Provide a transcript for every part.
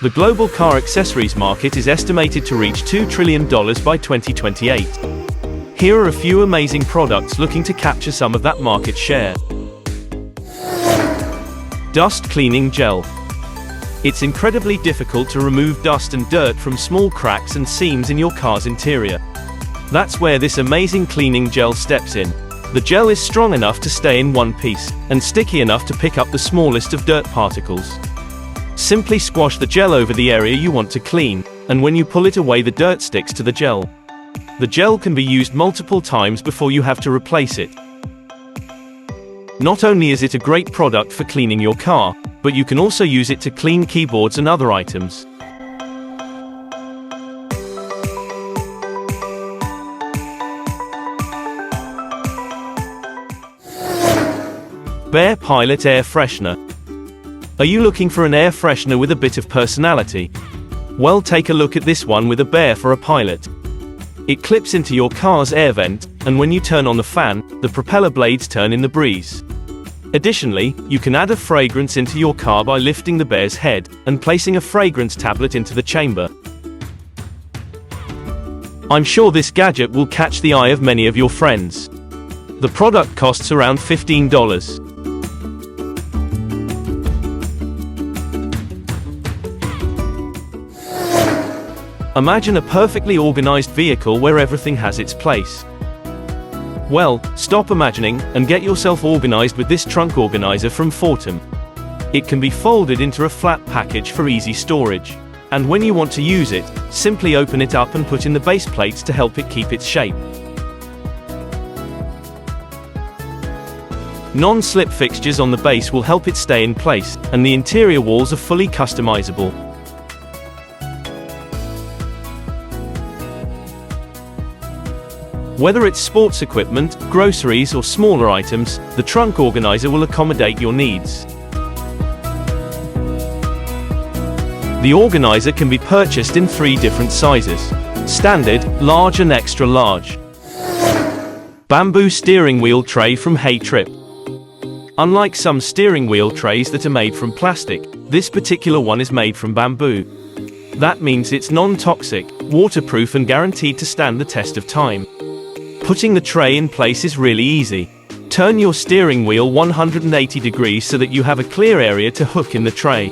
The global car accessories market is estimated to reach $2 trillion by 2028. Here are a few amazing products looking to capture some of that market share. Dust cleaning gel. It's incredibly difficult to remove dust and dirt from small cracks and seams in your car's interior. That's where this amazing cleaning gel steps in. The gel is strong enough to stay in one piece, and sticky enough to pick up the smallest of dirt particles. Simply squash the gel over the area you want to clean, and when you pull it away, the dirt sticks to the gel. The gel can be used multiple times before you have to replace it. Not only is it a great product for cleaning your car, but you can also use it to clean keyboards and other items. Bear Pilot Air Freshener. Are you looking for an air freshener with a bit of personality? Well, take a look at this one with a bear for a pilot. It clips into your car's air vent, and when you turn on the fan, the propeller blades turn in the breeze. Additionally, you can add a fragrance into your car by lifting the bear's head and placing a fragrance tablet into the chamber. I'm sure this gadget will catch the eye of many of your friends. The product costs around $15. Imagine a perfectly organized vehicle where everything has its place. Well, stop imagining, and get yourself organized with this trunk organizer from Fortum. It can be folded into a flat package for easy storage. And when you want to use it, simply open it up and put in the base plates to help it keep its shape. Non-slip fixtures on the base will help it stay in place, and the interior walls are fully customizable. Whether it's sports equipment, groceries, or smaller items, the trunk organizer will accommodate your needs. The organizer can be purchased in 3 different sizes: standard, large, and extra large. Bamboo steering wheel tray from Hey Trip. Unlike some steering wheel trays that are made from plastic, this particular one is made from bamboo. That means it's non-toxic, waterproof, and guaranteed to stand the test of time. Putting the tray in place is really easy. Turn your steering wheel 180 degrees so that you have a clear area to hook in the tray.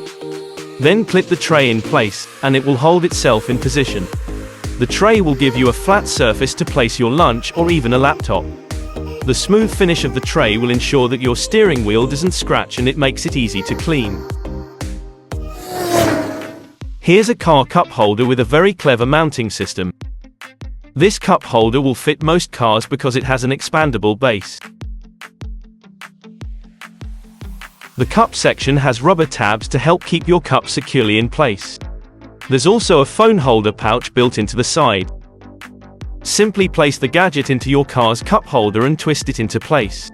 Then clip the tray in place, and it will hold itself in position. The tray will give you a flat surface to place your lunch or even a laptop. The smooth finish of the tray will ensure that your steering wheel doesn't scratch, and it makes it easy to clean. Here's a car cup holder with a very clever mounting system. This cup holder will fit most cars because it has an expandable base. The cup section has rubber tabs to help keep your cup securely in place. There's also a phone holder pouch built into the side. Simply place the gadget into your car's cup holder and twist it into place.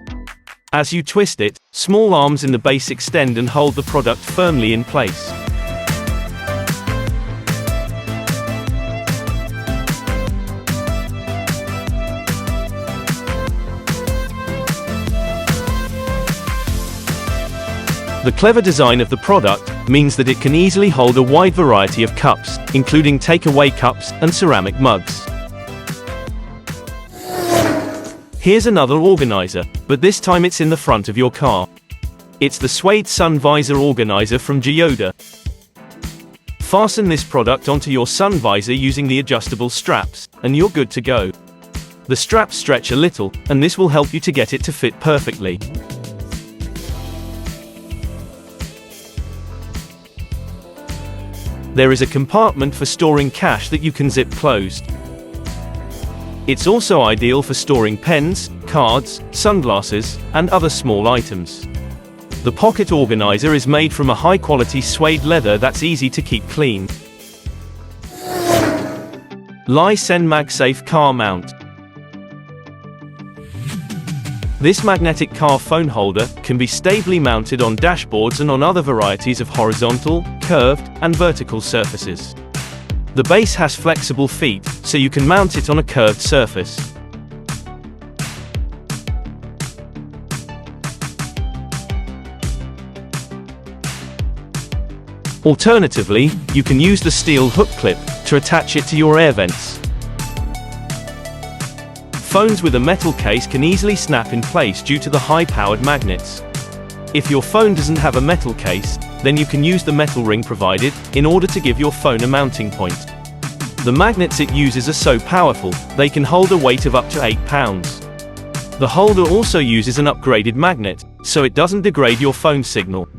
As you twist it, small arms in the base extend and hold the product firmly in place. The clever design of the product means that it can easily hold a wide variety of cups, including takeaway cups and ceramic mugs. Here's another organizer, but this time it's in the front of your car. It's the suede sun visor organizer from Toyota. Fasten this product onto your sun visor using the adjustable straps, and you're good to go. The straps stretch a little, and this will help you to get it to fit perfectly. There is a compartment for storing cash that you can zip closed. It's also ideal for storing pens, cards, sunglasses, and other small items. The pocket organizer is made from a high-quality suede leather that's easy to keep clean. Lysen MagSafe Car Mount. This magnetic car phone holder can be stably mounted on dashboards and on other varieties of horizontal, curved, and vertical surfaces. The base has flexible feet, so you can mount it on a curved surface. Alternatively, you can use the steel hook clip to attach it to your air vents. Phones with a metal case can easily snap in place due to the high-powered magnets. If your phone doesn't have a metal case, then you can use the metal ring provided in order to give your phone a mounting point. The magnets it uses are so powerful, they can hold a weight of up to 8 pounds. The holder also uses an upgraded magnet, so it doesn't degrade your phone signal.